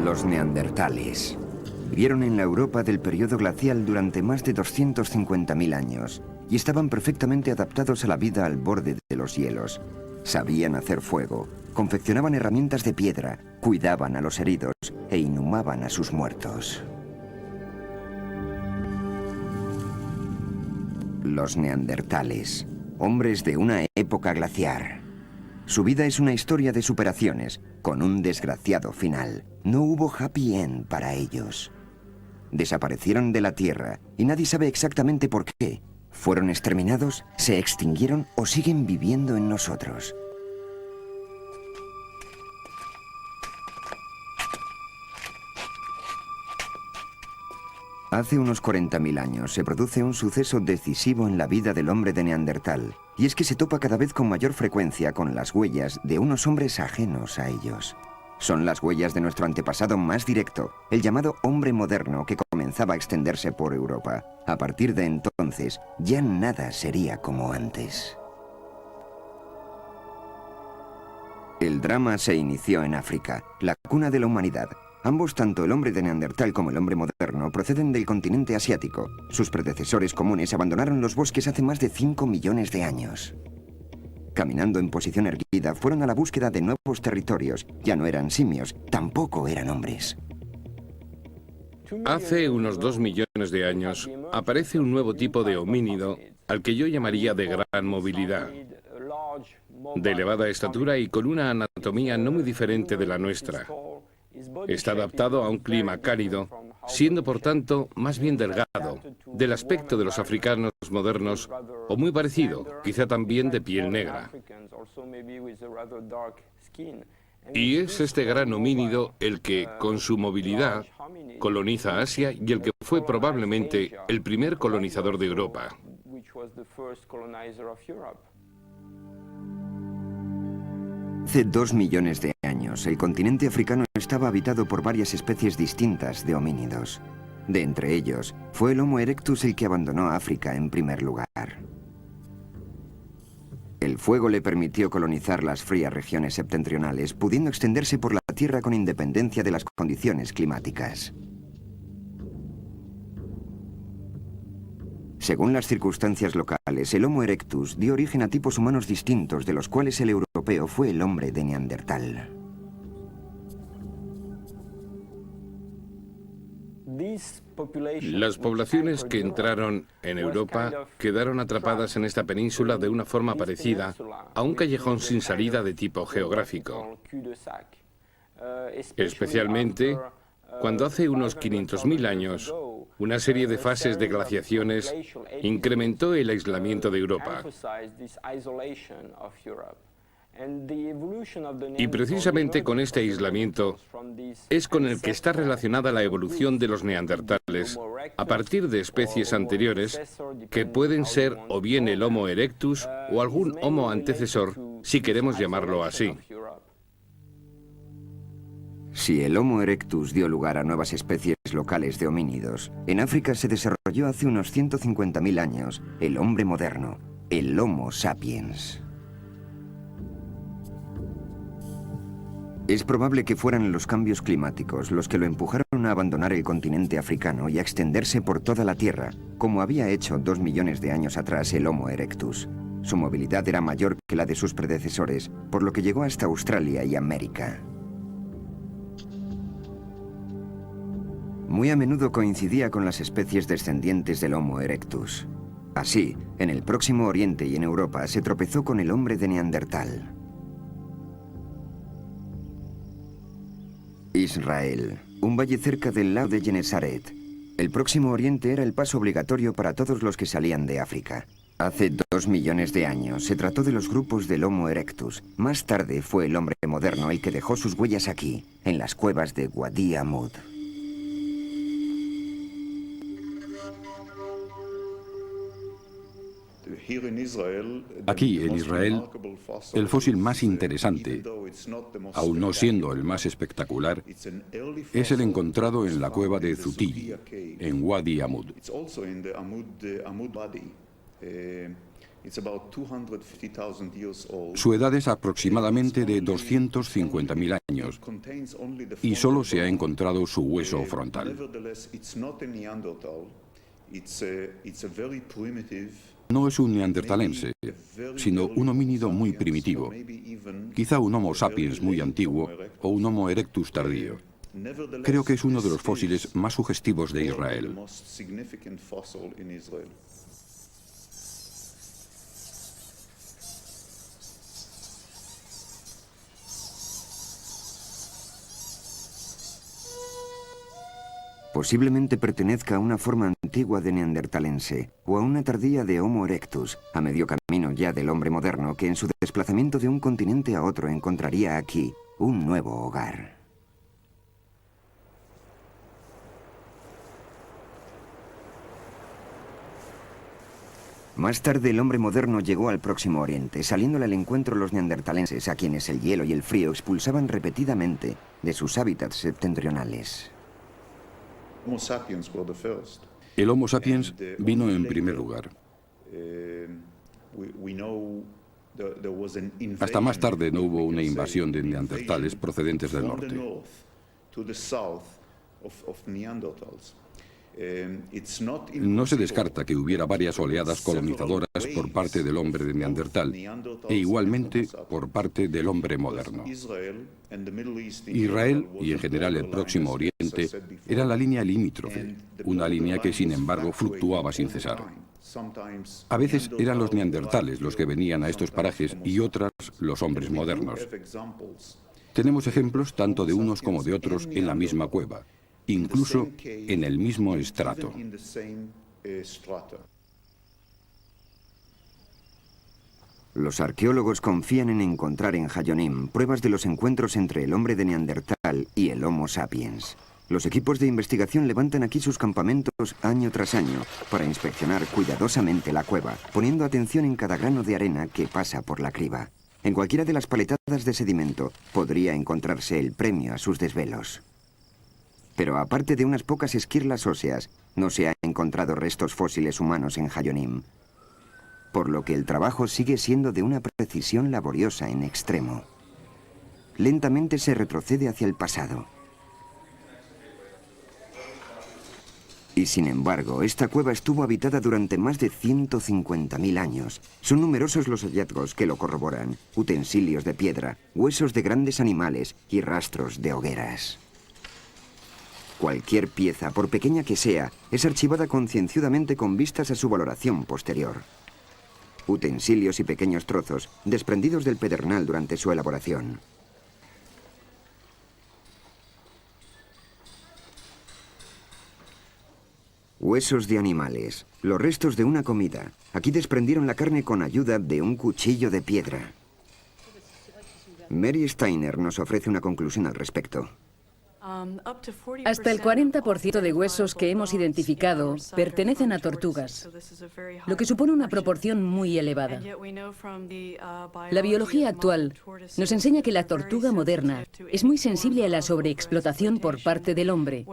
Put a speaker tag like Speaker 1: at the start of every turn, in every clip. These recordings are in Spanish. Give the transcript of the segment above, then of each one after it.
Speaker 1: Los neandertales vivieron en la Europa del periodo glacial durante más de 250.000 años y estaban perfectamente adaptados a la vida al borde de los hielos. Sabían hacer fuego, confeccionaban herramientas de piedra, cuidaban a los heridos e inhumaban a sus muertos. Los neandertales, hombres de una época glaciar. Su vida es una historia de superaciones, con un desgraciado final. No hubo happy end para ellos. Desaparecieron de la Tierra y nadie sabe exactamente por qué. ¿Fueron exterminados, se extinguieron o siguen viviendo en nosotros? Hace unos 40.000 años se produce un suceso decisivo en la vida del hombre de Neandertal, y es que se topa cada vez con mayor frecuencia con las huellas de unos hombres ajenos a ellos. Son las huellas de nuestro antepasado más directo, el llamado hombre moderno que comenzaba a extenderse por Europa. A partir de entonces, ya nada sería como antes. El drama se inició en África, la cuna de la humanidad. Ambos, tanto el hombre de Neandertal como el hombre moderno, proceden del continente asiático. Sus predecesores comunes abandonaron los bosques hace más de 5 millones de años. Caminando en posición erguida, fueron a la búsqueda de nuevos territorios. Ya no eran simios, tampoco eran hombres.
Speaker 2: Hace unos 2 millones de años aparece un nuevo tipo de homínido al que yo llamaría de gran movilidad, de elevada estatura y con una anatomía no muy diferente de la nuestra. Está adaptado a un clima cálido, siendo por tanto más bien delgado, del aspecto de los africanos modernos o muy parecido, quizá también de piel negra. Y es este gran homínido el que, con su movilidad, coloniza Asia y el que fue probablemente el primer colonizador de Europa.
Speaker 1: Hace 2 millones de años, el continente africano estaba habitado por varias especies distintas de homínidos. De entre ellos, fue el Homo erectus el que abandonó África en primer lugar. El fuego le permitió colonizar las frías regiones septentrionales, pudiendo extenderse por la Tierra con independencia de las condiciones climáticas. Según las circunstancias locales, el Homo erectus dio origen a tipos humanos distintos, de los cuales el europeo fue el hombre de Neandertal.
Speaker 2: Las poblaciones que entraron en Europa quedaron atrapadas en esta península de una forma parecida a un callejón sin salida de tipo geográfico. Especialmente cuando hace unos 500.000 años una serie de fases de glaciaciones incrementó el aislamiento de Europa. Y precisamente con este aislamiento es con el que está relacionada la evolución de los neandertales a partir de especies anteriores que pueden ser o bien el Homo erectus o algún Homo antecesor, si queremos llamarlo así.
Speaker 1: Si el Homo erectus dio lugar a nuevas especies locales de homínidos, en África se desarrolló hace unos 150.000 años el hombre moderno, el Homo sapiens. Es probable que fueran los cambios climáticos los que lo empujaron a abandonar el continente africano y a extenderse por toda la Tierra, como había hecho 2 millones de años atrás el Homo erectus. Su movilidad era mayor que la de sus predecesores, por lo que llegó hasta Australia y América. Muy a menudo coincidía con las especies descendientes del Homo erectus. Así, en el Próximo Oriente y en Europa se tropezó con el hombre de Neandertal. Israel, un valle cerca del lago de Genesaret. El Próximo Oriente era el paso obligatorio para todos los que salían de África. Hace 2 millones de años se trató de los grupos del Homo erectus. Más tarde fue el hombre moderno el que dejó sus huellas aquí, en las cuevas de Wadi Amud.
Speaker 3: Aquí, en Israel, el fósil más interesante, aún no siendo el más espectacular, es el encontrado en la cueva de Zutili, en Wadi Amud. Su edad es aproximadamente de 250.000 años y solo se ha encontrado su hueso frontal. No es un neandertalense, sino un homínido muy primitivo, quizá un Homo sapiens muy antiguo o un Homo erectus tardío. Creo que es uno de los fósiles más sugestivos de Israel.
Speaker 1: Posiblemente pertenezca a una forma antigua de neandertalense o a una tardía de Homo erectus, a medio camino ya del hombre moderno que en su desplazamiento de un continente a otro encontraría aquí un nuevo hogar. Más tarde el hombre moderno llegó al Próximo Oriente, saliéndole al encuentro los neandertalenses a quienes el hielo y el frío expulsaban repetidamente de sus hábitats septentrionales.
Speaker 3: El Homo sapiens vino en primer lugar. Hasta más tarde no hubo una invasión de neandertales procedentes del norte. No se descarta que hubiera varias oleadas colonizadoras por parte del hombre de Neandertal e igualmente por parte del hombre moderno. Israel y en general el Próximo Oriente era la línea limítrofe, una línea que sin embargo fluctuaba sin cesar. A veces eran los neandertales los que venían a estos parajes y otras los hombres modernos. Tenemos ejemplos tanto de unos como de otros en la misma cueva, incluso en el mismo estrato.
Speaker 1: Los arqueólogos confían en encontrar en Hayonim pruebas de los encuentros entre el hombre de Neandertal y el Homo sapiens. Los equipos de investigación levantan aquí sus campamentos año tras año para inspeccionar cuidadosamente la cueva, poniendo atención en cada grano de arena que pasa por la criba. En cualquiera de las paletadas de sedimento podría encontrarse el premio a sus desvelos. Pero aparte de unas pocas esquirlas óseas, no se ha encontrado restos fósiles humanos en Hayonim, por lo que el trabajo sigue siendo de una precisión laboriosa en extremo. Lentamente se retrocede hacia el pasado. Y sin embargo, esta cueva estuvo habitada durante más de 150.000 años. Son numerosos los hallazgos que lo corroboran: utensilios de piedra, huesos de grandes animales y rastros de hogueras. Cualquier pieza, por pequeña que sea, es archivada concienzudamente con vistas a su valoración posterior. Utensilios y pequeños trozos, desprendidos del pedernal durante su elaboración. Huesos de animales, los restos de una comida. Aquí desprendieron la carne con ayuda de un cuchillo de piedra. Mary Steiner nos ofrece una conclusión al respecto.
Speaker 4: Hasta el 40% de huesos que hemos identificado pertenecen a tortugas, lo que supone una proporción muy elevada. La biología actual nos enseña que la tortuga moderna es muy sensible a la sobreexplotación por parte del hombre,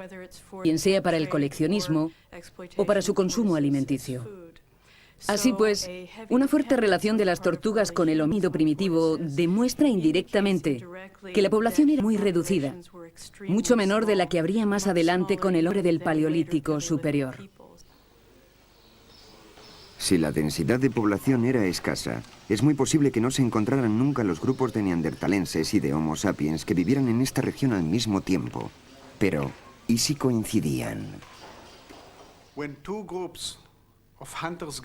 Speaker 4: bien sea para el coleccionismo o para su consumo alimenticio. Así pues, una fuerte relación de las tortugas con el homínido primitivo demuestra indirectamente que la población era muy reducida, mucho menor de la que habría más adelante con el hombre del Paleolítico superior.
Speaker 1: Si la densidad de población era escasa, es muy posible que no se encontraran nunca los grupos de neandertalenses y de Homo sapiens que vivieran en esta región al mismo tiempo. Pero, ¿y si coincidían?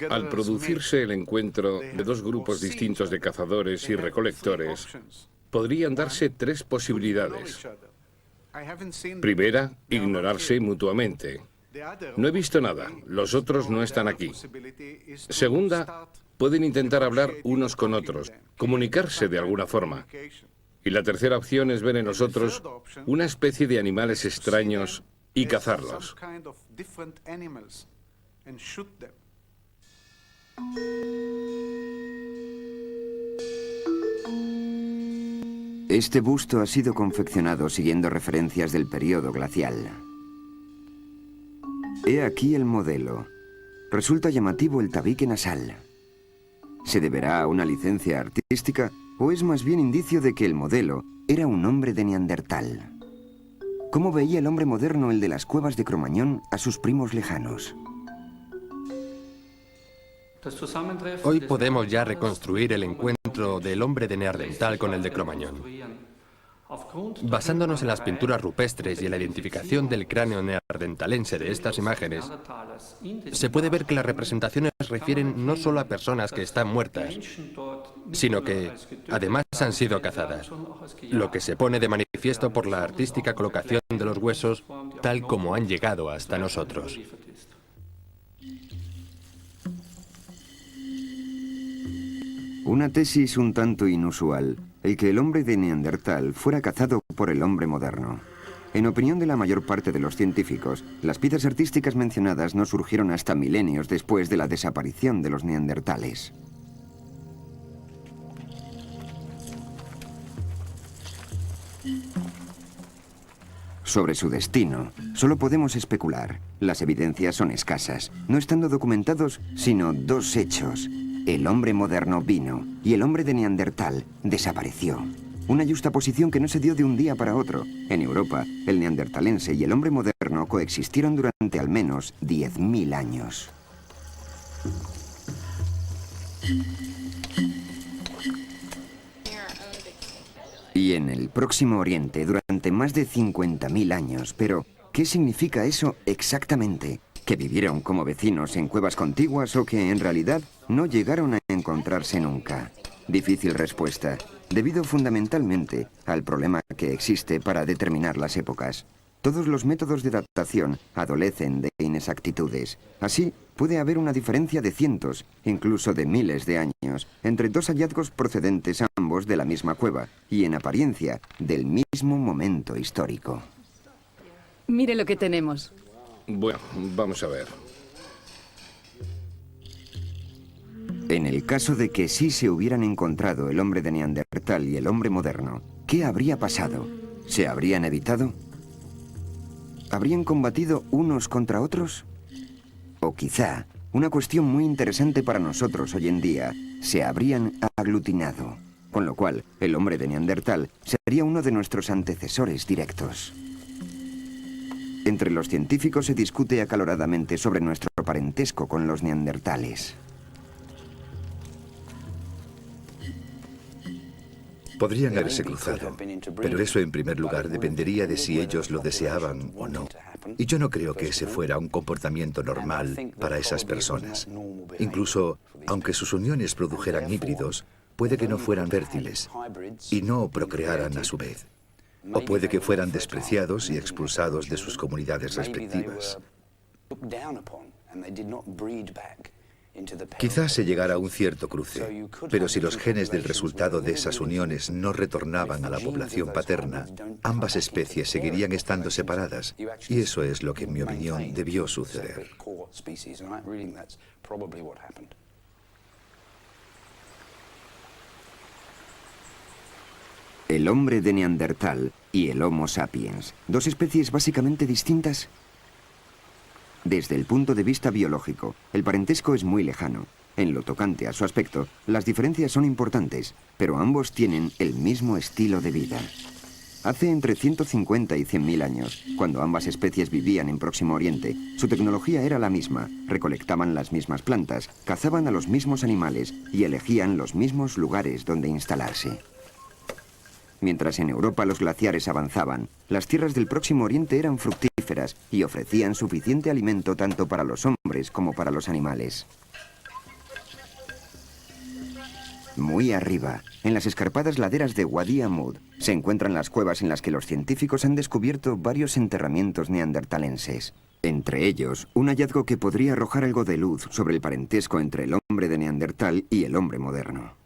Speaker 2: Al producirse el encuentro de dos grupos distintos de cazadores y recolectores, podrían darse tres posibilidades. Primera, ignorarse mutuamente. No he visto nada, los otros no están aquí. Segunda, pueden intentar hablar unos con otros, comunicarse de alguna forma. Y la tercera opción es ver en nosotros una especie de animales extraños y cazarlos.
Speaker 1: Este busto ha sido confeccionado siguiendo referencias del período glacial. He aquí el modelo. Resulta llamativo el tabique nasal. ¿Se deberá a una licencia artística o es más bien indicio de que el modelo era un hombre de Neandertal? ¿Cómo veía el hombre moderno, el de las cuevas de Cromañón, a sus primos lejanos?
Speaker 5: Hoy podemos ya reconstruir el encuentro del hombre de Neandertal con el de Cromañón. Basándonos en las pinturas rupestres y en la identificación del cráneo neandertalense de estas imágenes, se puede ver que las representaciones refieren no solo a personas que están muertas, sino que además han sido cazadas, lo que se pone de manifiesto por la artística colocación de los huesos tal como han llegado hasta nosotros.
Speaker 1: Una tesis un tanto inusual, el que el hombre de Neandertal fuera cazado por el hombre moderno. En opinión de la mayor parte de los científicos, las piezas artísticas mencionadas no surgieron hasta milenios después de la desaparición de los neandertales. Sobre su destino, solo podemos especular. Las evidencias son escasas, no estando documentados sino dos hechos. El hombre moderno vino y el hombre de Neandertal desapareció. Una yuxtaposición que no se dio de un día para otro. En Europa, el neandertalense y el hombre moderno coexistieron durante al menos 10.000 años. Y en el Próximo Oriente durante más de 50.000 años. Pero, ¿qué significa eso exactamente? ¿Que vivieron como vecinos en cuevas contiguas o que en realidad no llegaron a encontrarse nunca? Difícil respuesta, debido fundamentalmente al problema que existe para determinar las épocas. Todos los métodos de datación adolecen de inexactitudes. Así, puede haber una diferencia de cientos, incluso de miles de años, entre dos hallazgos procedentes ambos de la misma cueva y en apariencia del mismo momento histórico.
Speaker 4: Mire lo que tenemos.
Speaker 2: Bueno, vamos a ver.
Speaker 1: En el caso de que sí se hubieran encontrado el hombre de Neandertal y el hombre moderno, ¿qué habría pasado? ¿Se habrían evitado? ¿Habrían combatido unos contra otros? O quizá, una cuestión muy interesante para nosotros hoy en día, se habrían aglutinado, con lo cual el hombre de Neandertal sería uno de nuestros antecesores directos. Entre los científicos se discute acaloradamente sobre nuestro parentesco con los neandertales.
Speaker 6: Podrían haberse cruzado, pero eso en primer lugar dependería de si ellos lo deseaban o no. Y yo no creo que ese fuera un comportamiento normal para esas personas. Incluso, aunque sus uniones produjeran híbridos, puede que no fueran fértiles y no procrearan a su vez. O puede que fueran despreciados y expulsados de sus comunidades respectivas. Quizás se llegara a un cierto cruce, pero si los genes del resultado de esas uniones no retornaban a la población paterna, ambas especies seguirían estando separadas, y eso es lo que, en mi opinión, debió suceder.
Speaker 1: El hombre de Neandertal y el Homo sapiens, dos especies básicamente distintas. Desde el punto de vista biológico, el parentesco es muy lejano. En lo tocante a su aspecto, las diferencias son importantes, pero ambos tienen el mismo estilo de vida. Hace entre 150 y 100.000 años, cuando ambas especies vivían en Próximo Oriente, su tecnología era la misma, recolectaban las mismas plantas, cazaban a los mismos animales y elegían los mismos lugares donde instalarse. Mientras en Europa los glaciares avanzaban, las tierras del Próximo Oriente eran fructíferas y ofrecían suficiente alimento tanto para los hombres como para los animales. Muy arriba, en las escarpadas laderas de Wadi Amud, se encuentran las cuevas en las que los científicos han descubierto varios enterramientos neandertalenses. Entre ellos, un hallazgo que podría arrojar algo de luz sobre el parentesco entre el hombre de Neandertal y el hombre moderno.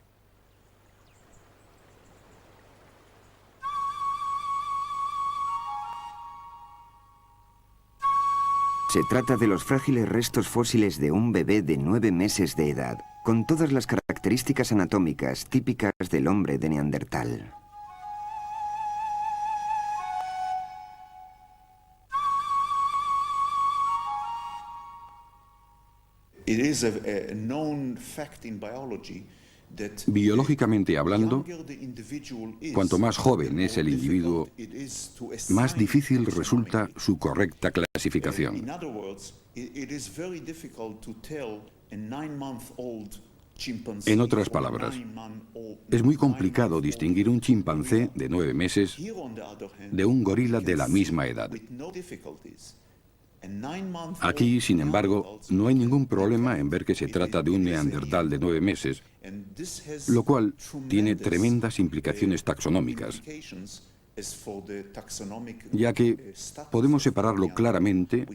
Speaker 1: Se trata de los frágiles restos fósiles de un bebé de 9 meses de edad, con todas las características anatómicas típicas del hombre de Neandertal.
Speaker 3: Biológicamente hablando, cuanto más joven es el individuo, más difícil resulta su correcta clasificación. En otras palabras, es muy complicado distinguir un chimpancé de 9 meses de un gorila de la misma edad. Aquí, sin embargo, no hay ningún problema en ver que se trata de un neandertal de 9 meses, lo cual tiene tremendas implicaciones taxonómicas, ya que podemos separarlo claramente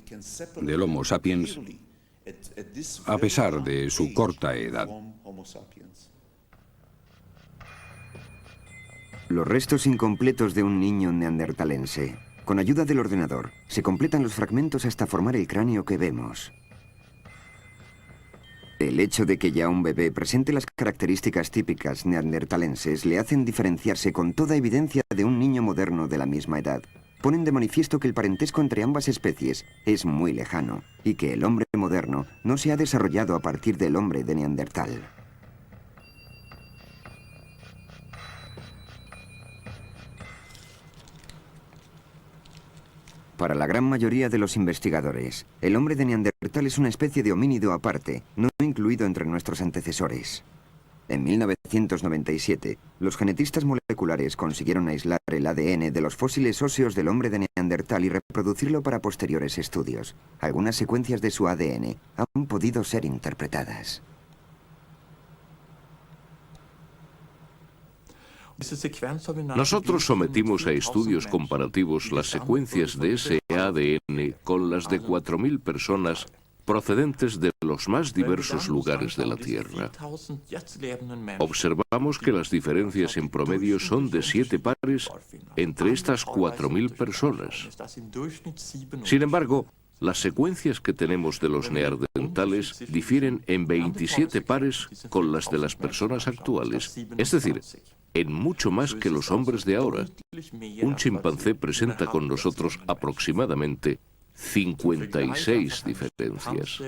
Speaker 3: del Homo sapiens a pesar de su corta edad.
Speaker 1: Los restos incompletos de un niño neandertalense. Con ayuda del ordenador, se completan los fragmentos hasta formar el cráneo que vemos. El hecho de que ya un bebé presente las características típicas neandertalenses le hacen diferenciarse con toda evidencia de un niño moderno de la misma edad. Ponen de manifiesto que el parentesco entre ambas especies es muy lejano y que el hombre moderno no se ha desarrollado a partir del hombre de Neandertal. Para la gran mayoría de los investigadores, el hombre de Neandertal es una especie de homínido aparte, no incluido entre nuestros antecesores. En 1997, los genetistas moleculares consiguieron aislar el ADN de los fósiles óseos del hombre de Neandertal y reproducirlo para posteriores estudios. Algunas secuencias de su ADN han podido ser interpretadas.
Speaker 2: Nosotros sometimos a estudios comparativos las secuencias de ese ADN con las de 4.000 personas procedentes de los más diversos lugares de la Tierra. Observamos que las diferencias en promedio son de 7 pares entre estas 4.000 personas. Sin embargo, las secuencias que tenemos de los neandertales difieren en 27 pares con las de las personas actuales, es decir, en mucho más que los hombres de ahora. Un chimpancé presenta con nosotros aproximadamente 56 diferencias.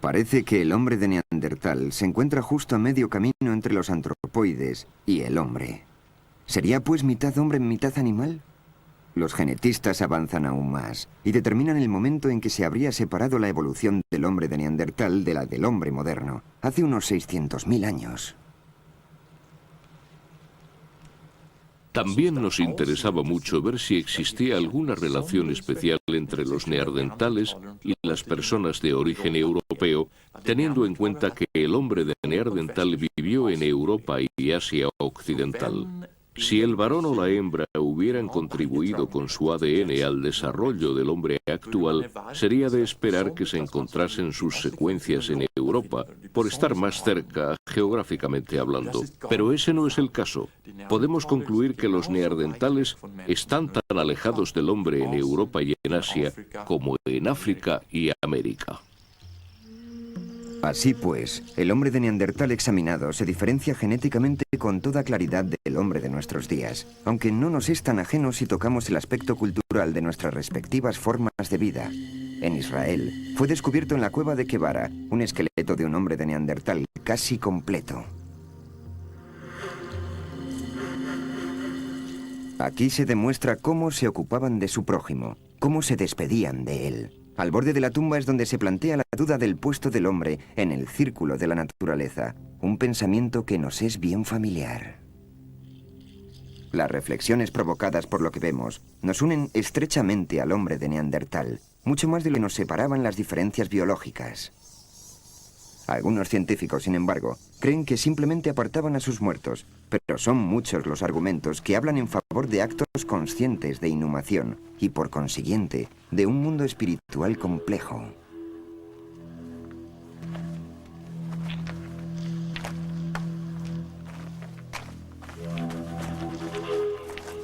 Speaker 1: Parece que el hombre de Neandertal se encuentra justo a medio camino entre los antropoides y el hombre. ¿Sería pues mitad hombre, mitad animal? Los genetistas avanzan aún más y determinan el momento en que se habría separado la evolución del hombre de Neandertal de la del hombre moderno, hace unos 600.000 años.
Speaker 2: También nos interesaba mucho ver si existía alguna relación especial entre los neandertales y las personas de origen europeo, teniendo en cuenta que el hombre de Neandertal vivió en Europa y Asia Occidental. Si el varón o la hembra hubieran contribuido con su ADN al desarrollo del hombre actual, sería de esperar que se encontrasen sus secuencias en Europa, por estar más cerca geográficamente hablando. Pero ese no es el caso. Podemos concluir que los neandertales están tan alejados del hombre en Europa y en Asia como en África y América.
Speaker 1: Así pues, el hombre de Neandertal examinado se diferencia genéticamente con toda claridad del hombre de nuestros días, aunque no nos es tan ajeno si tocamos el aspecto cultural de nuestras respectivas formas de vida. En Israel, fue descubierto en la cueva de Kevara un esqueleto de un hombre de Neandertal casi completo. Aquí se demuestra cómo se ocupaban de su prójimo, cómo se despedían de él. Al borde de la tumba es donde se plantea la duda del puesto del hombre en el círculo de la naturaleza, un pensamiento que nos es bien familiar. Las reflexiones provocadas por lo que vemos nos unen estrechamente al hombre de Neandertal, mucho más de lo que nos separaban las diferencias biológicas. Algunos científicos, sin embargo, creen que simplemente apartaban a sus muertos, pero son muchos los argumentos que hablan en favor de actos conscientes de inhumación y, por consiguiente, de un mundo espiritual complejo.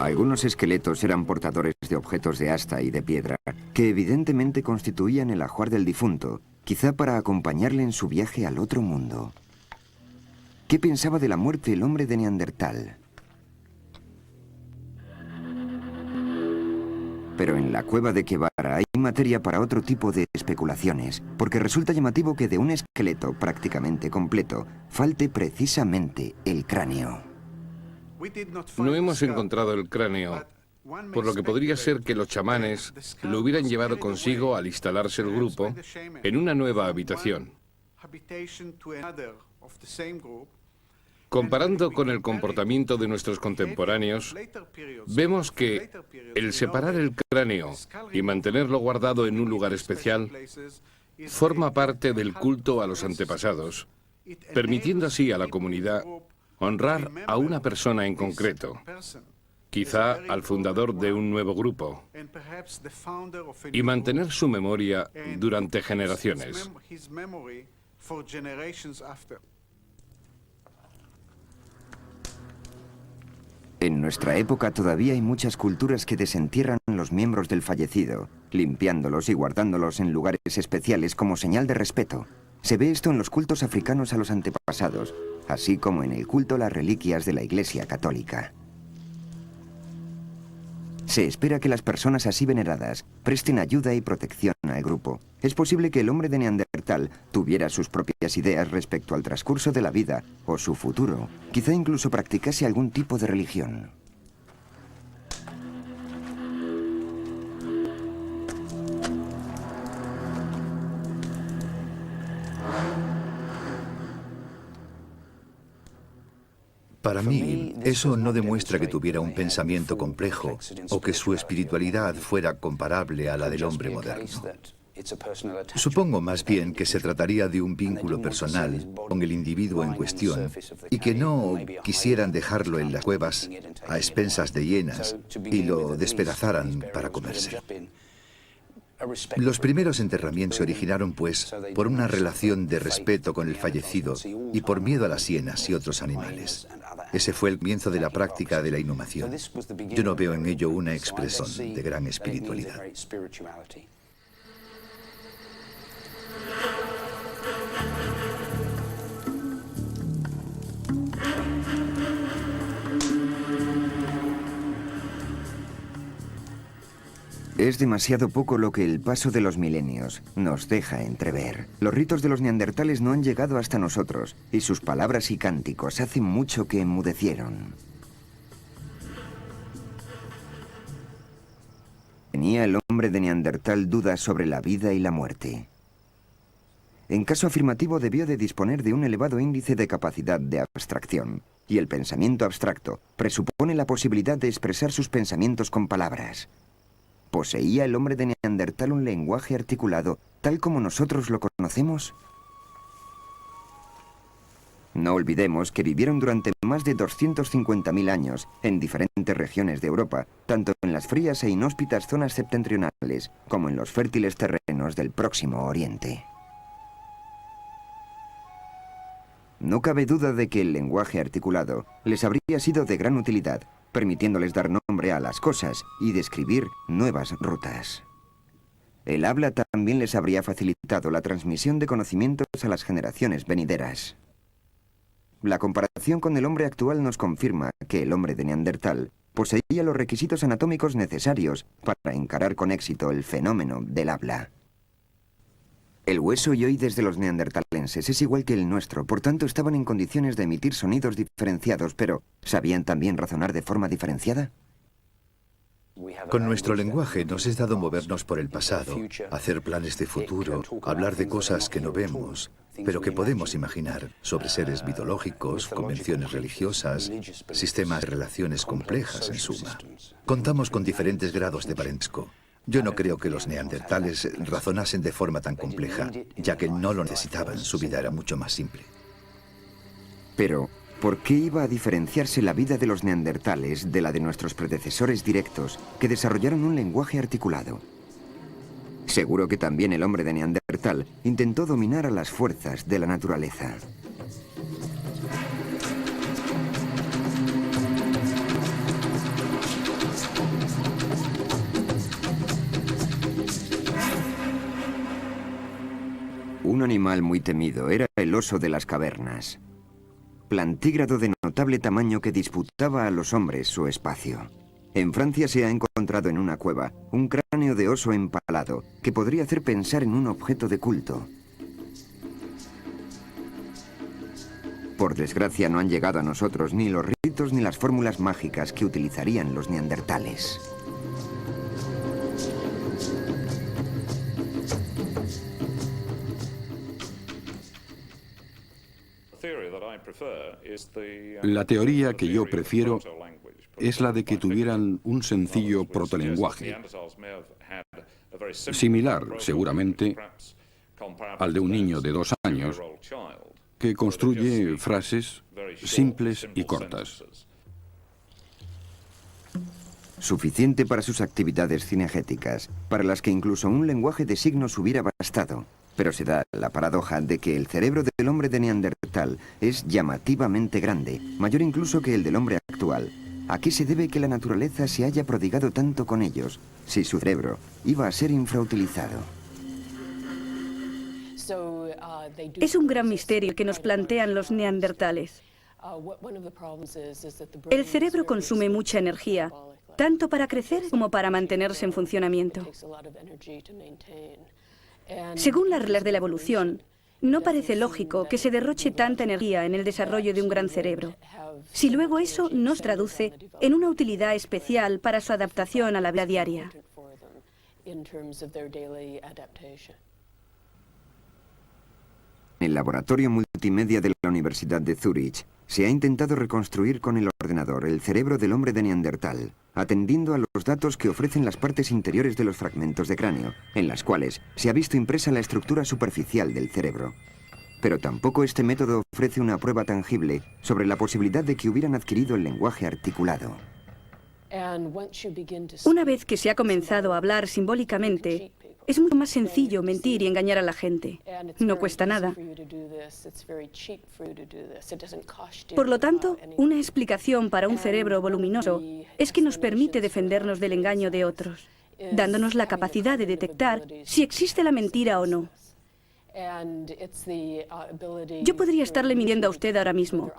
Speaker 1: Algunos esqueletos eran portadores de objetos de asta y de piedra, que evidentemente constituían el ajuar del difunto, quizá para acompañarle en su viaje al otro mundo. ¿Qué pensaba de la muerte el hombre de Neandertal? Pero en la cueva de Guevara hay materia para otro tipo de especulaciones, porque resulta llamativo que de un esqueleto prácticamente completo falte precisamente el cráneo.
Speaker 2: No hemos encontrado el cráneo, por lo que podría ser que los chamanes lo hubieran llevado consigo al instalarse el grupo en una nueva habitación. Comparando con el comportamiento de nuestros contemporáneos, vemos que el separar el cráneo y mantenerlo guardado en un lugar especial forma parte del culto a los antepasados, permitiendo así a la comunidad honrar a una persona en concreto, quizá al fundador de un nuevo grupo, y mantener su memoria durante generaciones.
Speaker 1: En nuestra época todavía hay muchas culturas que desentierran los miembros del fallecido, limpiándolos y guardándolos en lugares especiales como señal de respeto. Se ve esto en los cultos africanos a los antepasados, así como en el culto a las reliquias de la Iglesia Católica. Se espera que las personas así veneradas presten ayuda y protección al grupo. Es posible que el hombre de Neandertal tuviera sus propias ideas respecto al transcurso de la vida o su futuro. Quizá incluso practicase algún tipo de religión.
Speaker 6: Para mí, eso no demuestra que tuviera un pensamiento complejo o que su espiritualidad fuera comparable a la del hombre moderno. Supongo más bien que se trataría de un vínculo personal con el individuo en cuestión y que no quisieran dejarlo en las cuevas a expensas de hienas y lo despedazaran para comerse. Los primeros enterramientos se originaron, pues, por una relación de respeto con el fallecido y por miedo a las hienas y otros animales. Ese fue el comienzo de la práctica de la inhumación. Yo no veo en ello una expresión de gran espiritualidad.
Speaker 1: Es demasiado poco lo que el paso de los milenios nos deja entrever. Los ritos de los neandertales no han llegado hasta nosotros, y sus palabras y cánticos hace mucho que enmudecieron. ¿Tenía el hombre de Neandertal dudas sobre la vida y la muerte? En caso afirmativo, debió de disponer de un elevado índice de capacidad de abstracción, y el pensamiento abstracto presupone la posibilidad de expresar sus pensamientos con palabras. ¿Poseía el hombre de Neandertal un lenguaje articulado tal como nosotros lo conocemos? No olvidemos que vivieron durante más de 250.000 años en diferentes regiones de Europa, tanto en las frías e inhóspitas zonas septentrionales como en los fértiles terrenos del Próximo Oriente. No cabe duda de que el lenguaje articulado les habría sido de gran utilidad, permitiéndoles dar nombre a las cosas y describir nuevas rutas. El habla también les habría facilitado la transmisión de conocimientos a las generaciones venideras. La comparación con el hombre actual nos confirma que el hombre de Neandertal poseía los requisitos anatómicos necesarios para encarar con éxito el fenómeno del habla. El hueso y oídes de los neandertalenses es igual que el nuestro, por tanto estaban en condiciones de emitir sonidos diferenciados, pero ¿sabían también razonar de forma diferenciada?
Speaker 6: Con nuestro lenguaje nos es dado movernos por el pasado, hacer planes de futuro, hablar de cosas que no vemos, pero que podemos imaginar, sobre seres mitológicos, convenciones religiosas, sistemas de relaciones complejas, en suma. Contamos con diferentes grados de parentesco. Yo no creo que los neandertales razonasen de forma tan compleja, ya que no lo necesitaban, su vida era mucho más simple.
Speaker 1: Pero, ¿por qué iba a diferenciarse la vida de los neandertales de la de nuestros predecesores directos, que desarrollaron un lenguaje articulado? Seguro que también el hombre de Neandertal intentó dominar a las fuerzas de la naturaleza. Un animal muy temido era el oso de las cavernas. Plantígrado de notable tamaño que disputaba a los hombres su espacio. En Francia se ha encontrado en una cueva un cráneo de oso empalado que podría hacer pensar en un objeto de culto. Por desgracia no han llegado a nosotros ni los ritos ni las fórmulas mágicas que utilizarían los neandertales.
Speaker 3: La teoría que yo prefiero es la de que tuvieran un sencillo protolenguaje, similar, seguramente, al de un niño de 2 años, que construye frases simples y cortas.
Speaker 1: Suficiente para sus actividades cinegéticas, para las que incluso un lenguaje de signos hubiera bastado. Pero se da la paradoja de que el cerebro del hombre de Neandertal es llamativamente grande, mayor incluso que el del hombre actual. ¿A qué se debe que la naturaleza se haya prodigado tanto con ellos, si su cerebro iba a ser infrautilizado?
Speaker 7: Es un gran misterio que nos plantean los neandertales. El cerebro consume mucha energía, tanto para crecer como para mantenerse en funcionamiento. Según las reglas de la evolución, no parece lógico que se derroche tanta energía en el desarrollo de un gran cerebro, si luego eso no se traduce en una utilidad especial para su adaptación a la vida diaria.
Speaker 1: En el laboratorio multimedia de la Universidad de Zúrich se ha intentado reconstruir con el ordenador el cerebro del hombre de Neandertal, atendiendo a los datos que ofrecen las partes interiores de los fragmentos de cráneo, en las cuales se ha visto impresa la estructura superficial del cerebro. Pero tampoco este método ofrece una prueba tangible sobre la posibilidad de que hubieran adquirido el lenguaje articulado.
Speaker 7: Una vez que se ha comenzado a hablar simbólicamente, es mucho más sencillo mentir y engañar a la gente. No cuesta nada. Por lo tanto, una explicación para un cerebro voluminoso es que nos permite defendernos del engaño de otros, dándonos la capacidad de detectar si existe la mentira o no. Yo podría estarle mintiendo a usted ahora mismo,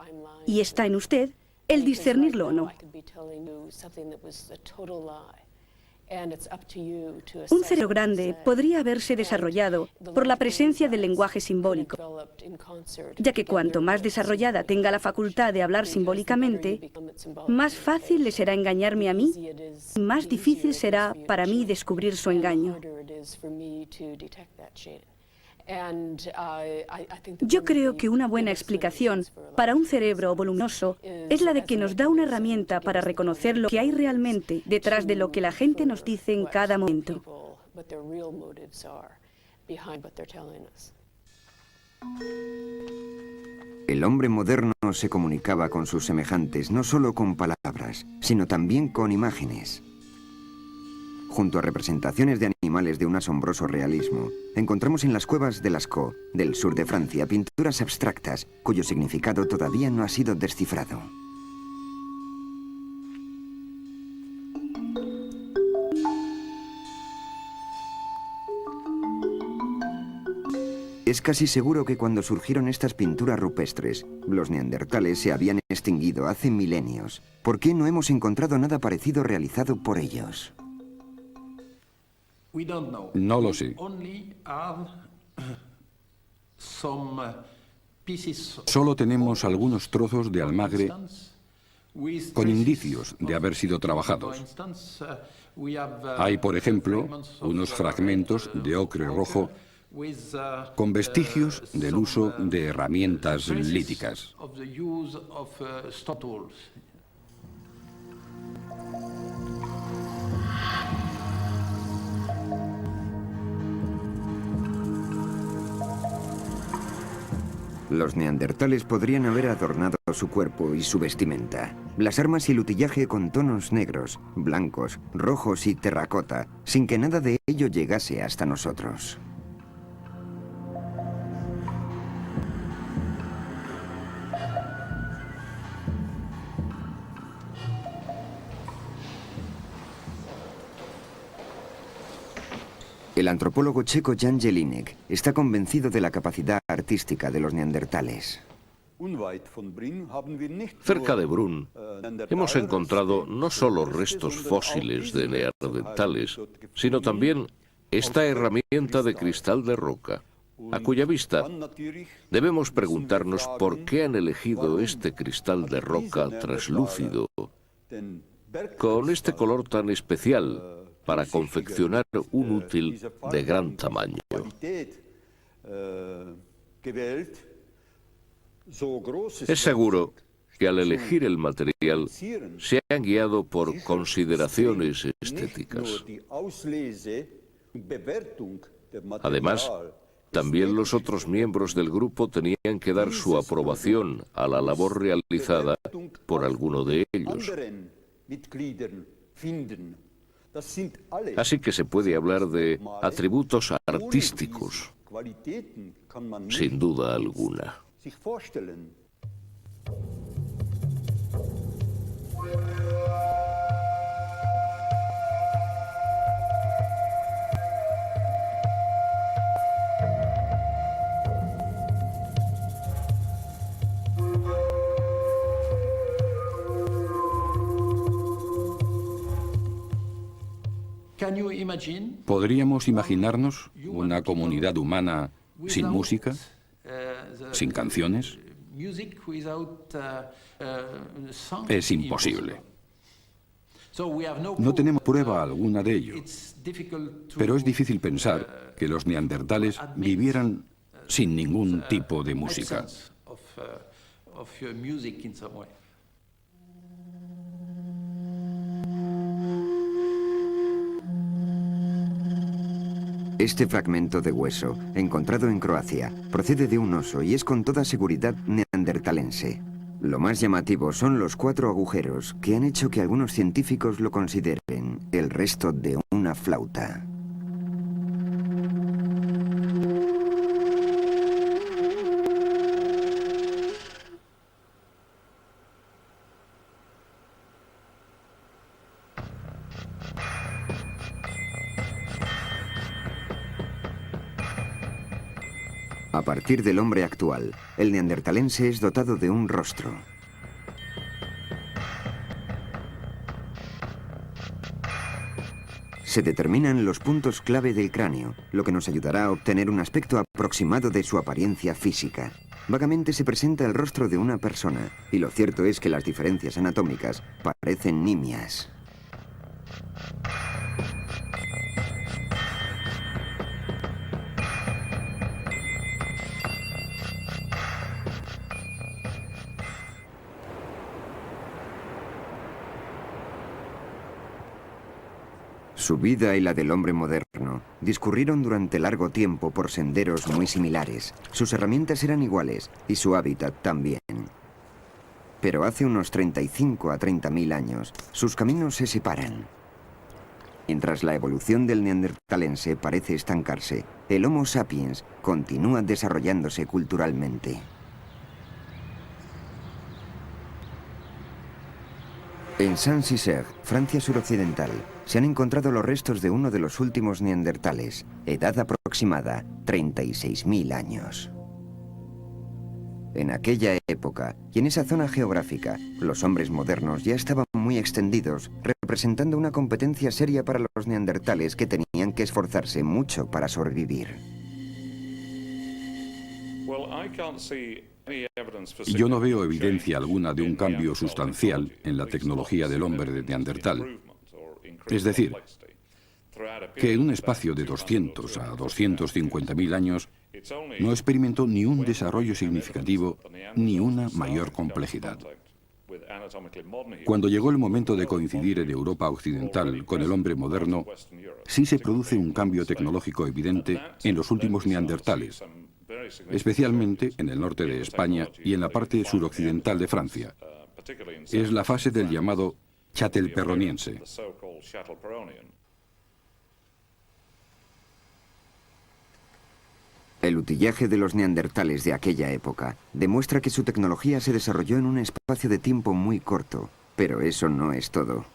Speaker 7: y está en usted el discernirlo o no. Un cerebro grande podría haberse desarrollado por la presencia del lenguaje simbólico, ya que cuanto más desarrollada tenga la facultad de hablar simbólicamente, más fácil le será engañarme a mí, y más difícil será para mí descubrir su engaño. Yo creo que una buena explicación para un cerebro voluminoso es la de que nos da una herramienta para reconocer lo que hay realmente detrás de lo que la gente nos dice en cada momento.
Speaker 1: El hombre moderno se comunicaba con sus semejantes no solo con palabras, sino también con imágenes. Junto a representaciones de animales de un asombroso realismo, encontramos en las cuevas de Lascaux, del sur de Francia, pinturas abstractas cuyo significado todavía no ha sido descifrado. Es casi seguro que cuando surgieron estas pinturas rupestres, los neandertales se habían extinguido hace milenios. ¿Por qué no hemos encontrado nada parecido realizado por ellos?
Speaker 3: No lo sé. Solo tenemos algunos trozos de almagre con indicios de haber sido trabajados. Hay, por ejemplo, unos fragmentos de ocre rojo con vestigios del uso de herramientas líticas.
Speaker 1: Los neandertales podrían haber adornado su cuerpo y su vestimenta. Las armas y el utillaje con tonos negros, blancos, rojos y terracota, sin que nada de ello llegase hasta nosotros. El antropólogo checo Jan Jelinek está convencido de la capacidad artística de los neandertales.
Speaker 8: Cerca de Brunn hemos encontrado no solo restos fósiles de neandertales, sino también esta herramienta de cristal de roca, a cuya vista debemos preguntarnos por qué han elegido este cristal de roca translúcido, con este color tan especial, para confeccionar un útil de gran tamaño. Es seguro que al elegir el material se han guiado por consideraciones estéticas. Además, también los otros miembros del grupo tenían que dar su aprobación a la labor realizada por alguno de ellos. Así que se puede hablar de atributos artísticos, sin duda alguna.
Speaker 3: ¿Podríamos imaginarnos una comunidad humana sin música, sin canciones? Es imposible. No tenemos prueba alguna de ello, pero es difícil pensar que los neandertales vivieran sin ningún tipo de música.
Speaker 1: Este fragmento de hueso, encontrado en Croacia, procede de un oso y es con toda seguridad neandertalense. Lo más llamativo son los 4 agujeros que han hecho que algunos científicos lo consideren el resto de una flauta. A partir del hombre actual, el neandertalense es dotado de un rostro. Se determinan los puntos clave del cráneo, lo que nos ayudará a obtener un aspecto aproximado de su apariencia física. Vagamente se presenta el rostro de una persona, y lo cierto es que las diferencias anatómicas parecen nimias. Su vida y la del hombre moderno discurrieron durante largo tiempo por senderos muy similares. Sus herramientas eran iguales y su hábitat también. Pero hace unos 35 a 30.000 años, sus caminos se separan. Mientras la evolución del neandertalense parece estancarse, el Homo sapiens continúa desarrollándose culturalmente. En Saint-Césaire, Francia suroccidental, se han encontrado los restos de uno de los últimos neandertales, edad aproximada 36.000 años. En aquella época, y en esa zona geográfica, los hombres modernos ya estaban muy extendidos, representando una competencia seria para los neandertales que tenían que esforzarse mucho para sobrevivir.
Speaker 3: Yo no veo evidencia alguna de un cambio sustancial en la tecnología del hombre de Neandertal. Es decir, que en un espacio de 200 a 250.000 años no experimentó ni un desarrollo significativo ni una mayor complejidad. Cuando llegó el momento de coincidir en Europa occidental con el hombre moderno, sí se produce un cambio tecnológico evidente en los últimos neandertales, especialmente en el norte de España y en la parte suroccidental de Francia. Es la fase del llamado chatelperroniense.
Speaker 1: El utillaje de los neandertales de aquella época demuestra que su tecnología se desarrolló en un espacio de tiempo muy corto, pero eso no es todo.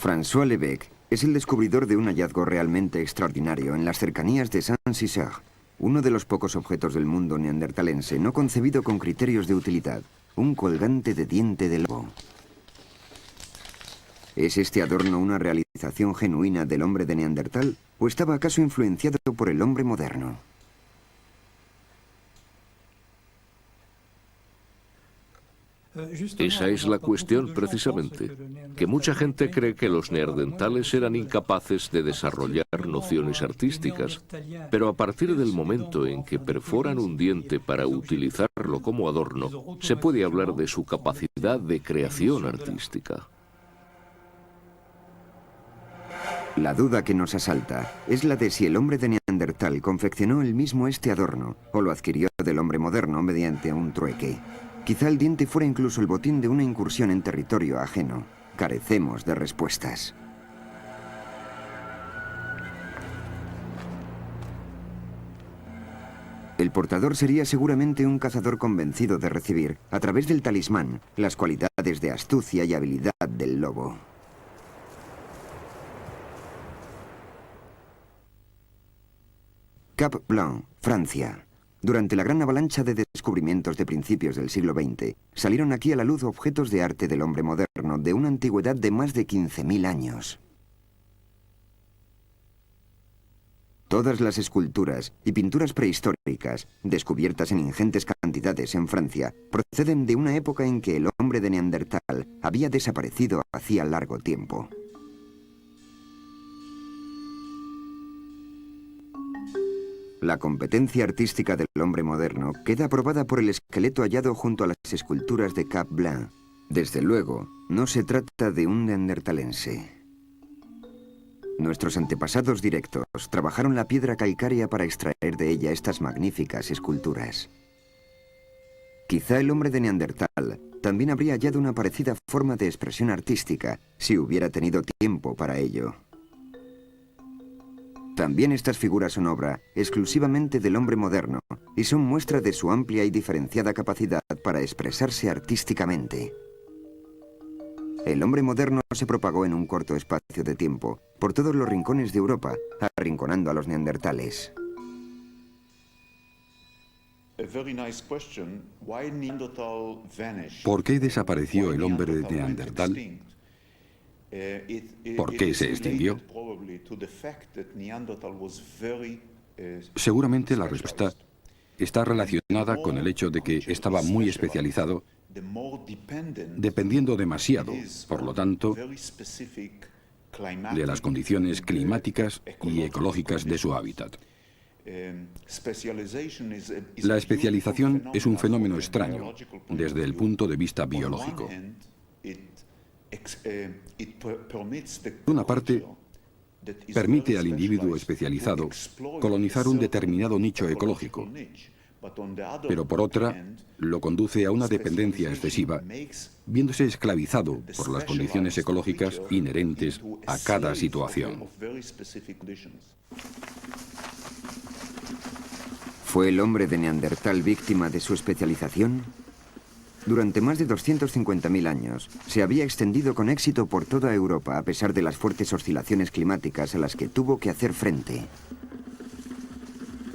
Speaker 1: François Lebec Es el descubridor de un hallazgo realmente extraordinario en las cercanías de Saint-Cysère, uno de los pocos objetos del mundo neandertalense no concebido con criterios de utilidad, un colgante de diente de lobo. ¿Es este adorno una realización genuina del hombre de Neandertal o estaba acaso influenciado por el hombre moderno?
Speaker 8: Esa es la cuestión precisamente, que mucha gente cree que los neandertales eran incapaces de desarrollar nociones artísticas, pero a partir del momento en que perforan un diente para utilizarlo como adorno, se puede hablar de su capacidad de creación artística.
Speaker 1: La duda que nos asalta es la de si el hombre de Neandertal confeccionó él mismo este adorno o lo adquirió del hombre moderno mediante un trueque. Quizá el diente fuera incluso el botín de una incursión en territorio ajeno. Carecemos de respuestas. El portador sería seguramente un cazador convencido de recibir, a través del talismán, las cualidades de astucia y habilidad del lobo. Cap Blanc, Francia. Durante la gran avalancha de descubrimientos de principios del siglo XX, salieron aquí a la luz objetos de arte del hombre moderno de una antigüedad de más de 15.000 años. Todas las esculturas y pinturas prehistóricas, descubiertas en ingentes cantidades en Francia, proceden de una época en que el hombre de Neandertal había desaparecido hacía largo tiempo. La competencia artística del hombre moderno queda aprobada por el esqueleto hallado junto a las esculturas de Cap Blanc. Desde luego, no se trata de un neandertalense. Nuestros antepasados directos trabajaron la piedra calcárea para extraer de ella estas magníficas esculturas. Quizá el hombre de Neandertal también habría hallado una parecida forma de expresión artística si hubiera tenido tiempo para ello. También estas figuras son obra exclusivamente del hombre moderno y son muestra de su amplia y diferenciada capacidad para expresarse artísticamente. El hombre moderno se propagó en un corto espacio de tiempo por todos los rincones de Europa, arrinconando a los neandertales.
Speaker 3: ¿Por qué desapareció el hombre de Neandertal? ¿Por qué se extinguió? Seguramente la respuesta está relacionada con el hecho de que estaba muy especializado, dependiendo demasiado, por lo tanto, de las condiciones climáticas y ecológicas de su hábitat. La especialización es un fenómeno extraño desde el punto de vista biológico. Por una parte, permite al individuo especializado colonizar un determinado nicho ecológico, pero por otra, lo conduce a una dependencia excesiva, viéndose esclavizado por las condiciones ecológicas inherentes a cada situación.
Speaker 1: ¿Fue el hombre de Neandertal víctima de su especialización? Durante más de 250.000 años, se había extendido con éxito por toda Europa a pesar de las fuertes oscilaciones climáticas a las que tuvo que hacer frente.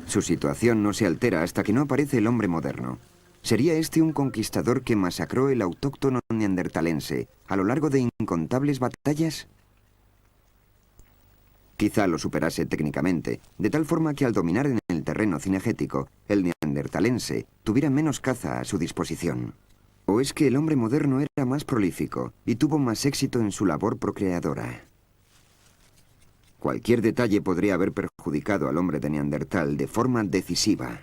Speaker 1: Su situación no se altera hasta que no aparece el hombre moderno. ¿Sería este un conquistador que masacró el autóctono neandertalense a lo largo de incontables batallas? Quizá lo superase técnicamente, de tal forma que al dominar en el terreno cinegético, el neandertalense tuviera menos caza a su disposición. ¿O es que el hombre moderno era más prolífico y tuvo más éxito en su labor procreadora? Cualquier detalle podría haber perjudicado al hombre de Neandertal de forma decisiva.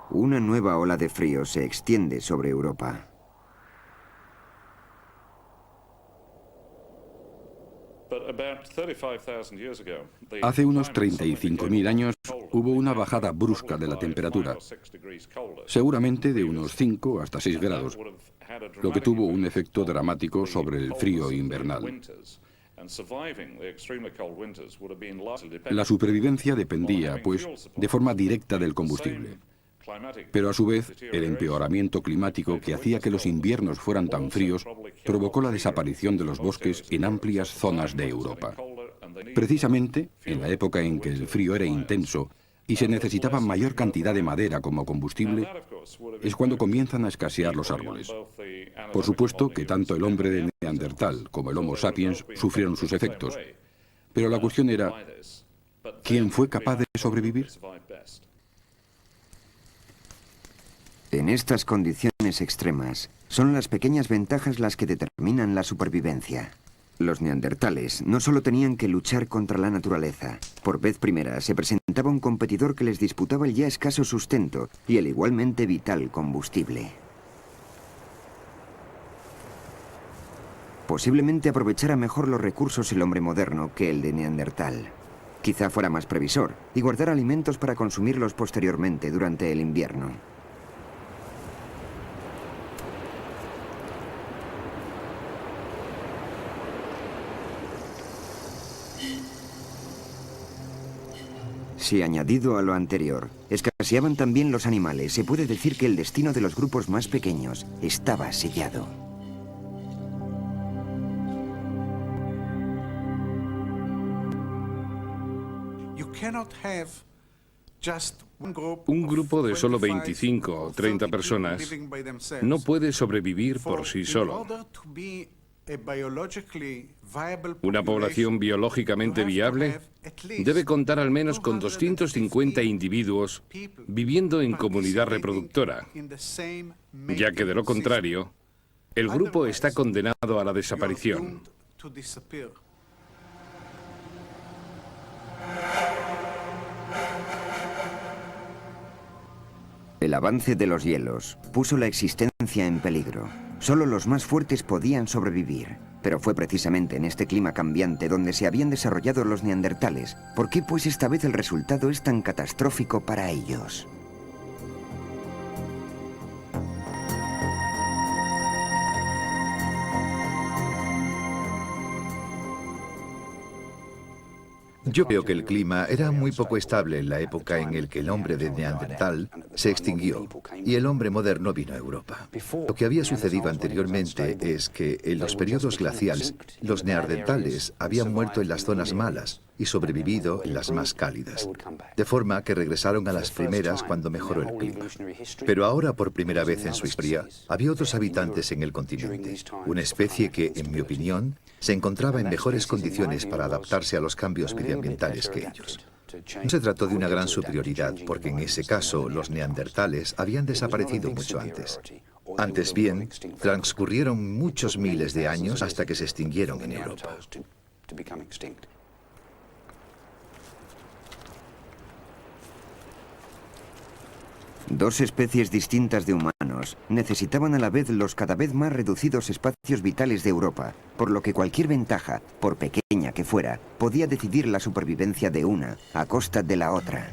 Speaker 1: Una nueva ola de frío se extiende sobre Europa.
Speaker 3: Hace unos 35.000 años hubo una bajada brusca de la temperatura, seguramente de unos 5 hasta 6 grados, lo que tuvo un efecto dramático sobre el frío invernal. La supervivencia dependía, pues, de forma directa del combustible. Pero a su vez, el empeoramiento climático que hacía que los inviernos fueran tan fríos provocó la desaparición de los bosques en amplias zonas de Europa. Precisamente, en la época en que el frío era intenso y se necesitaba mayor cantidad de madera como combustible, es cuando comienzan a escasear los árboles. Por supuesto que tanto el hombre de Neandertal como el Homo sapiens sufrieron sus efectos. Pero la cuestión era, ¿quién fue capaz de sobrevivir?
Speaker 1: En estas condiciones extremas, son las pequeñas ventajas las que determinan la supervivencia. Los neandertales no solo tenían que luchar contra la naturaleza. Por vez primera se presentaba un competidor que les disputaba el ya escaso sustento y el igualmente vital combustible. Posiblemente aprovechara mejor los recursos el hombre moderno que el de Neandertal. Quizá fuera más previsor y guardara alimentos para consumirlos posteriormente durante el invierno. Si añadido a lo anterior, escaseaban también los animales, se puede decir que el destino de los grupos más pequeños estaba sellado.
Speaker 2: Un grupo de solo 25 o 30 personas no puede sobrevivir por sí solo. Una población biológicamente viable debe contar al menos con 250 individuos viviendo en comunidad reproductora, ya que de lo contrario, el grupo está condenado a la desaparición.
Speaker 1: El avance de los hielos puso la existencia en peligro. Solo los más fuertes podían sobrevivir. Pero fue precisamente en este clima cambiante donde se habían desarrollado los neandertales. ¿Por qué pues esta vez el resultado es tan catastrófico para ellos?
Speaker 6: Yo creo que el clima era muy poco estable en la época en la que el hombre de Neandertal se extinguió y el hombre moderno vino a Europa. Lo que había sucedido anteriormente es que en los periodos glaciales los neandertales habían muerto en las zonas malas y sobrevivido en las más cálidas, de forma que regresaron a las primeras cuando mejoró el clima. Pero ahora, por primera vez en su historia, había otros habitantes en el continente, una especie que, en mi opinión, se encontraba en mejores condiciones para adaptarse a los cambios medioambientales que ellos. No se trató de una gran superioridad, porque en ese caso los neandertales habían desaparecido mucho antes. Antes bien, transcurrieron muchos miles de años hasta que se extinguieron en Europa.
Speaker 1: Dos especies distintas de humanos necesitaban a la vez los cada vez más reducidos espacios vitales de Europa, por lo que cualquier ventaja, por pequeña que fuera, podía decidir la supervivencia de una a costa de la otra.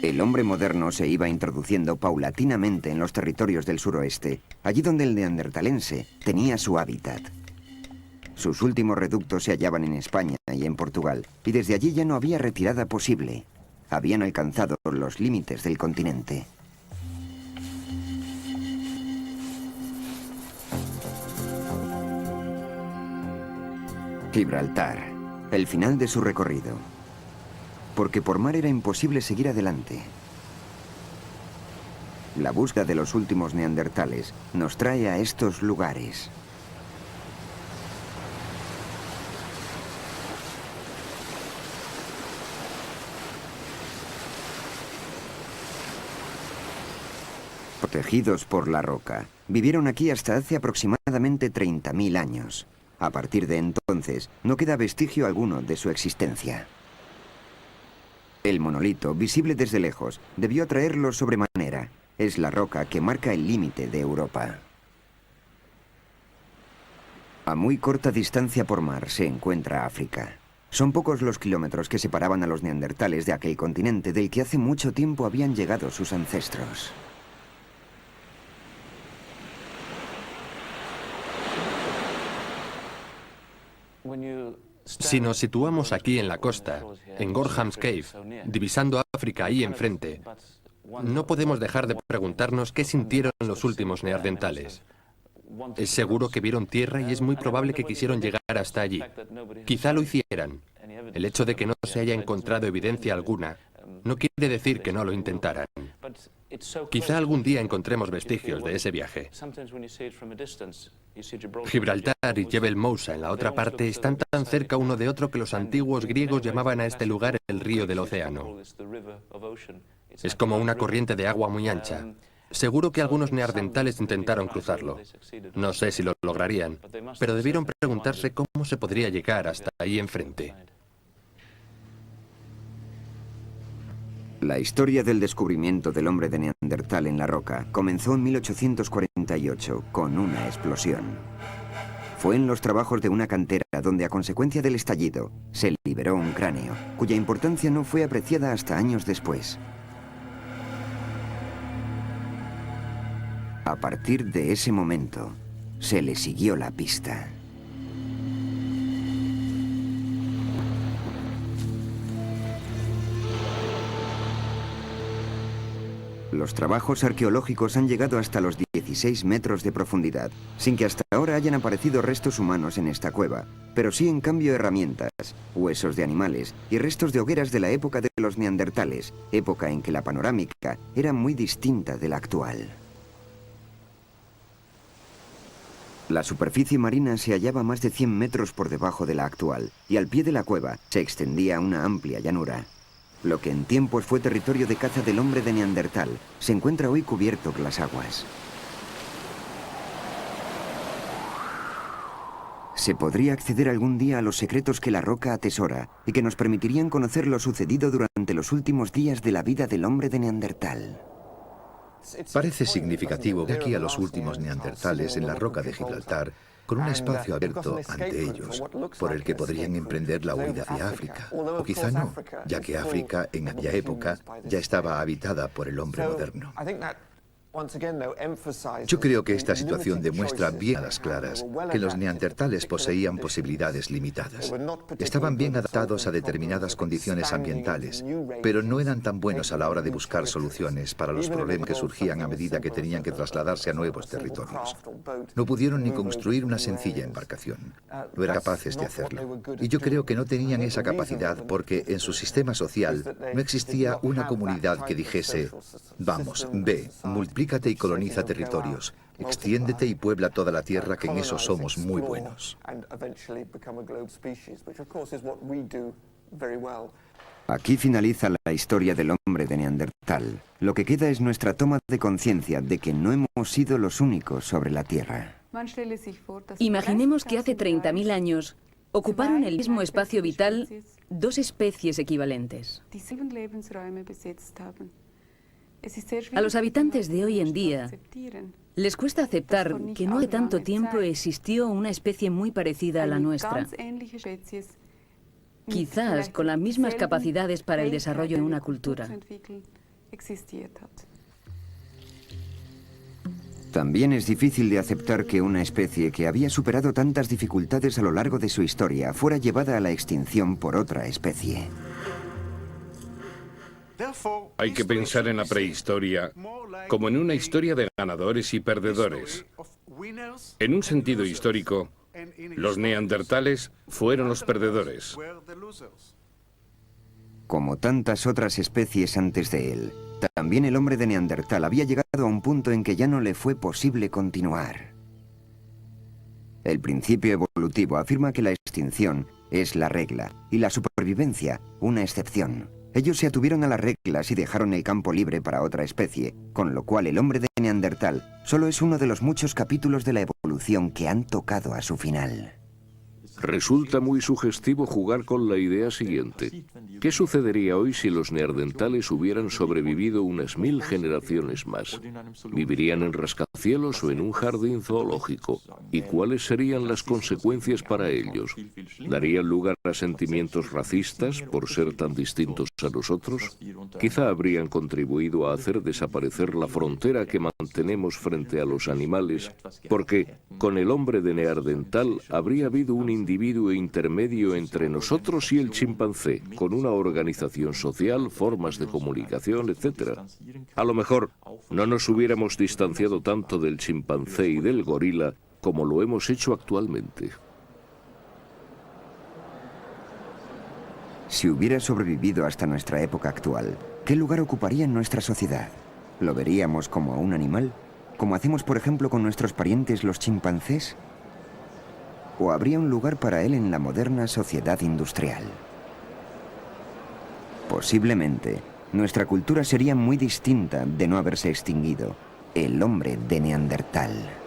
Speaker 1: El hombre moderno se iba introduciendo paulatinamente en los territorios del suroeste, allí donde el neandertalense tenía su hábitat. Sus últimos reductos se hallaban en España y en Portugal, y desde allí ya no había retirada posible. Habían alcanzado los límites del continente. Gibraltar, el final de su recorrido. Porque por mar era imposible seguir adelante. La búsqueda de los últimos neandertales nos trae a estos lugares. Protegidos por la roca, vivieron aquí hasta hace aproximadamente 30.000 años. A partir de entonces, no queda vestigio alguno de su existencia. El monolito, visible desde lejos, debió atraerlos sobremanera. Es la roca que marca el límite de Europa. A muy corta distancia por mar se encuentra África. Son pocos los kilómetros que separaban a los neandertales de aquel continente del que hace mucho tiempo habían llegado sus ancestros.
Speaker 5: Si nos situamos aquí en la costa, en Gorham's Cave, divisando África ahí enfrente, no podemos dejar de preguntarnos qué sintieron los últimos neandertales. Es seguro que vieron tierra y es muy probable que quisieron llegar hasta allí. Quizá lo hicieran. El hecho de que no se haya encontrado evidencia alguna no quiere decir que no lo intentaran. Quizá algún día encontremos vestigios de ese viaje. Gibraltar y Jebel Moussa en la otra parte están tan cerca uno de otro que los antiguos griegos llamaban a este lugar el río del océano. Es como una corriente de agua muy ancha. Seguro que algunos neandertales intentaron cruzarlo. No sé si lo lograrían, pero debieron preguntarse cómo se podría llegar hasta ahí enfrente.
Speaker 1: La historia del descubrimiento del hombre de Neandertal en la roca comenzó en 1848 con una explosión. Fue en los trabajos de una cantera donde, a consecuencia del estallido, se liberó un cráneo, cuya importancia no fue apreciada hasta años después. A partir de ese momento, se le siguió la pista. Los trabajos arqueológicos han llegado hasta los 16 metros de profundidad, sin que hasta ahora hayan aparecido restos humanos en esta cueva, pero sí en cambio herramientas, huesos de animales y restos de hogueras de la época de los neandertales, época en que la panorámica era muy distinta de la actual. La superficie marina se hallaba más de 100 metros por debajo de la actual, y al pie de la cueva se extendía una amplia llanura. Lo que en tiempos fue territorio de caza del hombre de Neandertal, se encuentra hoy cubierto por las aguas. Se podría acceder algún día a los secretos que la roca atesora y que nos permitirían conocer lo sucedido durante los últimos días de la vida del hombre de Neandertal.
Speaker 6: Parece significativo que aquí a los últimos neandertales en la roca de Gibraltar, con un espacio abierto ante ellos, por el que podrían emprender la huida hacia África. O quizá no, ya que África en aquella época ya estaba habitada por el hombre moderno. Yo creo que esta situación demuestra bien a las claras que los neandertales poseían posibilidades limitadas. Estaban bien adaptados a determinadas condiciones ambientales, pero no eran tan buenos a la hora de buscar soluciones para los problemas que surgían a medida que tenían que trasladarse a nuevos territorios. No pudieron ni construir una sencilla embarcación. No eran capaces de hacerlo. Y yo creo que no tenían esa capacidad porque en su sistema social no existía una comunidad que dijese: vamos, ve, multiplícate y coloniza territorios, extiéndete y puebla toda la tierra, que en eso somos muy buenos.
Speaker 1: Aquí finaliza la historia del hombre de Neandertal. Lo que queda es nuestra toma de conciencia de que no hemos sido los únicos sobre la Tierra.
Speaker 4: Imaginemos que hace 30.000 años ocuparon el mismo espacio vital dos especies equivalentes. A los habitantes de hoy en día les cuesta aceptar que no hace tanto tiempo existió una especie muy parecida a la nuestra, quizás con las mismas capacidades para el desarrollo de una cultura.
Speaker 1: También es difícil de aceptar que una especie que había superado tantas dificultades a lo largo de su historia fuera llevada a la extinción por otra especie.
Speaker 2: Hay que pensar en la prehistoria como en una historia de ganadores y perdedores. En un sentido histórico, los neandertales fueron los perdedores.
Speaker 1: Como tantas otras especies antes de él, también el hombre de Neandertal había llegado a un punto en que ya no le fue posible continuar. El principio evolutivo afirma que la extinción es la regla y la supervivencia una excepción. Ellos se atuvieron a las reglas y dejaron el campo libre para otra especie, con lo cual el hombre de Neandertal solo es uno de los muchos capítulos de la evolución que han tocado a su final.
Speaker 8: Resulta muy sugestivo jugar con la idea siguiente. ¿Qué sucedería hoy si los neandertales hubieran sobrevivido unas 1000 generaciones más? ¿Vivirían en rascacielos o en un jardín zoológico? ¿Y cuáles serían las consecuencias para ellos? ¿Darían lugar a sentimientos racistas por ser tan distintos a nosotros? Quizá habrían contribuido a hacer desaparecer la frontera que mantenemos frente a los animales, porque con el hombre de Neandertal habría habido un individuo intermedio entre nosotros y el chimpancé, con una organización social, formas de comunicación, etc. A lo mejor no nos hubiéramos distanciado tanto del chimpancé y del gorila como lo hemos hecho actualmente.
Speaker 1: Si hubiera sobrevivido hasta nuestra época actual, ¿qué lugar ocuparía en nuestra sociedad? ¿Lo veríamos como a un animal? ¿Como hacemos, por ejemplo, con nuestros parientes los chimpancés? ¿O habría un lugar para él en la moderna sociedad industrial? Posiblemente, nuestra cultura sería muy distinta de no haberse extinguido el hombre de Neandertal.